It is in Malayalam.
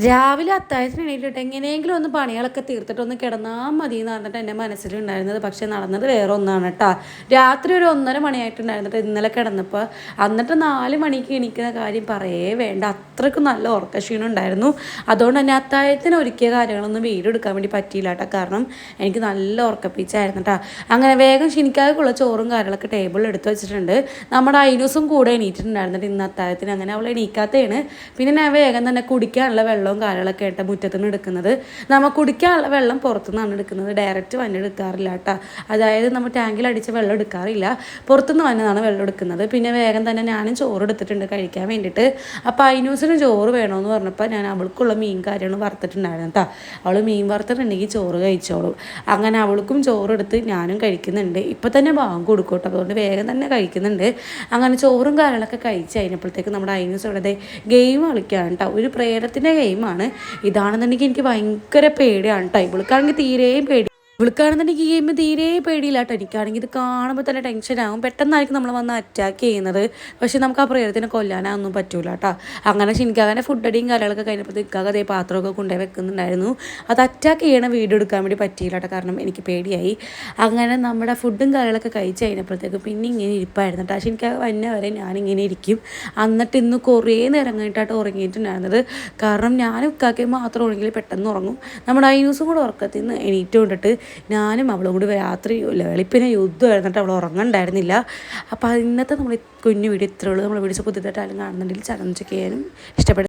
രാവിലെ അത്താഴത്തിന് എണീറ്റിട്ട് എങ്ങനെയെങ്കിലും ഒന്ന് പണികളൊക്കെ തീർത്തിട്ടൊന്ന് കിടന്നാൽ മതി എന്ന് പറഞ്ഞിട്ട് എൻ്റെ മനസ്സിലുണ്ടായിരുന്നത്. പക്ഷേ നടന്നത് വേറെ ഒന്നാണ് കേട്ടോ. രാത്രി ഒരു 1:30 മണിയായിട്ടുണ്ടായിരുന്നിട്ട് ഇന്നലെ കിടന്നപ്പോൾ എന്നിട്ട് 4 മണിക്ക് എണീക്കുന്ന കാര്യം പറയേ വേണ്ട, അത്രയ്ക്കും നല്ല ഉറക്കക്ഷീണം ഉണ്ടായിരുന്നു. അതുകൊണ്ട് തന്നെ അത്താഴത്തിന് ഒരുക്കിയ കാര്യങ്ങളൊന്നും വീഡിയോ എടുക്കാൻ വേണ്ടി പറ്റിയില്ല കേട്ടോ. കാരണം എനിക്ക് നല്ല ഉറക്കപ്പിച്ചായിരുന്നു കേട്ടോ. അങ്ങനെ വേഗം ക്ഷണിക്കാതെക്കുള്ള ചോറും കാര്യങ്ങളൊക്കെ ടേബിളിൽ എടുത്ത് വെച്ചിട്ടുണ്ട്. നമ്മുടെ ഐനൂസും കൂടെ എണീറ്റിട്ടുണ്ടായിരുന്നിട്ട് ഇന്ന് അത്താഴത്തിന്. അങ്ങനെ അവൾ എണീക്കാത്തതാണ്. പിന്നെ ഞാൻ വേഗം തന്നെ കുടിക്കാനുള്ള വെള്ളവും കാര്യങ്ങളൊക്കെ ആയിട്ട് മുറ്റത്തു നിന്ന് എടുക്കുന്നത്. നമ്മൾ കുടിക്കാനുള്ള വെള്ളം പുറത്തുനിന്നാണ് എടുക്കുന്നത്, ഡയറക്റ്റ് വന്ന് എടുക്കാറില്ല കേട്ടോ. അതായത് നമ്മൾ ടാങ്കിൽ അടിച്ച വെള്ളം എടുക്കാറില്ല, പുറത്തുനിന്ന് വന്നതാണ് വെള്ളം എടുക്കുന്നത്. പിന്നെ വേഗം തന്നെ ഞാനും ചോറ് എടുത്തിട്ടുണ്ട് കഴിക്കാൻ വേണ്ടിയിട്ട്. അപ്പോൾ ഐനൂസിന് ചോറ് വേണമെന്ന് പറഞ്ഞപ്പോൾ ഞാൻ അവൾക്കുള്ള മീൻ കാര്യങ്ങൾ വറുത്തിട്ടുണ്ടായിരുന്നു കേട്ടോ. അവൾ മീൻ വറുത്തിട്ടുണ്ടെങ്കിൽ ചോറ് കഴിച്ചോളും. അങ്ങനെ അവൾക്കും ചോറെടുത്ത് ഞാനും കഴിക്കുന്നുണ്ട്. ഇപ്പം തന്നെ ഭാഗം കൊടുക്കും കേട്ടോ, അതുകൊണ്ട് വേഗം തന്നെ കഴിക്കുന്നുണ്ട്. അങ്ങനെ ചോറും കാര്യങ്ങളൊക്കെ കഴിച്ച് കഴിഞ്ഞപ്പോഴത്തേക്ക് നമ്മുടെ ഐനൂസ് ഇവിടെ ഗെയിം കളിക്കുകയാണ് കേട്ടോ. ഒരു പ്രേതത്തിൻ്റെ ഗെയിമാണ്. ഇതാണെന്നുണ്ടെങ്കിൽ എനിക്ക് ഭയങ്കര പേടിയാണ് കേട്ടോ. ഇവൾക്കാണെങ്കിൽ തീരെയും പേടി. ഇവൾക്കാണെന്നുണ്ടെങ്കിൽ ഈ ഗെയിം തീരെ പേടിയില്ല കേട്ടോ. എനിക്കാണെങ്കിൽ ഇത് കാണുമ്പോൾ തന്നെ ടെൻഷനാകും. പെട്ടെന്നായിരിക്കും നമ്മൾ വന്ന് അറ്റാക്ക് ചെയ്യുന്നത്. പക്ഷേ നമുക്ക് ആ പ്രേതത്തിനെ കൊല്ലാനൊന്നും പറ്റൂല കേട്ടോ. അങ്ങനെ ഷിനിക്കാകനെ ഫുഡ് അടിയും കാര്യങ്ങളൊക്കെ കഴിഞ്ഞപ്പോൾ ഇക്കാക അതേ പാത്രമൊക്കെ കൊണ്ടുപോയി വെക്കുന്നുണ്ടായിരുന്നു. അത് അറ്റാക്ക് ചെയ്യണ വീഡിയോ എടുക്കാൻ വേണ്ടി പറ്റിയില്ല കേട്ടോ, കാരണം എനിക്ക് പേടിയായി. അങ്ങനെ നമ്മുടെ ഫുഡും കാര്യങ്ങളൊക്കെ കഴിച്ച് കഴിഞ്ഞപ്പോഴത്തേക്ക് പിന്നെ ഇങ്ങനെ ഇരിപ്പായിരുന്നു കേട്ടോ. ഷിനിക്കാക വന്ന വരെ ഞാനിങ്ങനെ ഇരിക്കും. എന്നിട്ട് ഇന്ന് കുറേ നേരം കഴിഞ്ഞിട്ടായിട്ട് ഉറങ്ങിയിട്ടുണ്ടായിരുന്നത്. കാരണം ഞാനും ഇക്കാക്കയും മാത്രം ഉറങ്ങിയിൽ പെട്ടെന്ന് ഉറങ്ങും. നമ്മുടെ ഐനൂസും കൂടെ ഉറക്കത്തിൽ നിന്ന് എണീറ്റ് കൊണ്ടിട്ട് ഞാനും അവളും കൂടി രാത്രി വെളുപ്പിനെ യുദ്ധമായിരുന്നിട്ട് അവൾ ഉറങ്ങണ്ടായിരുന്നില്ല. അപ്പോൾ ഇന്നത്തെ നമ്മൾ കുഞ്ഞു വീഡിയോ ഇത്രയുള്ളൂ. നമ്മൾ വീഡിയോസ് പുതിയതായിട്ടായാലും കാണുന്നുണ്ടെങ്കിൽ ചലഞ്ച് ചെയ്യാനും ഇഷ്ടപ്പെടും.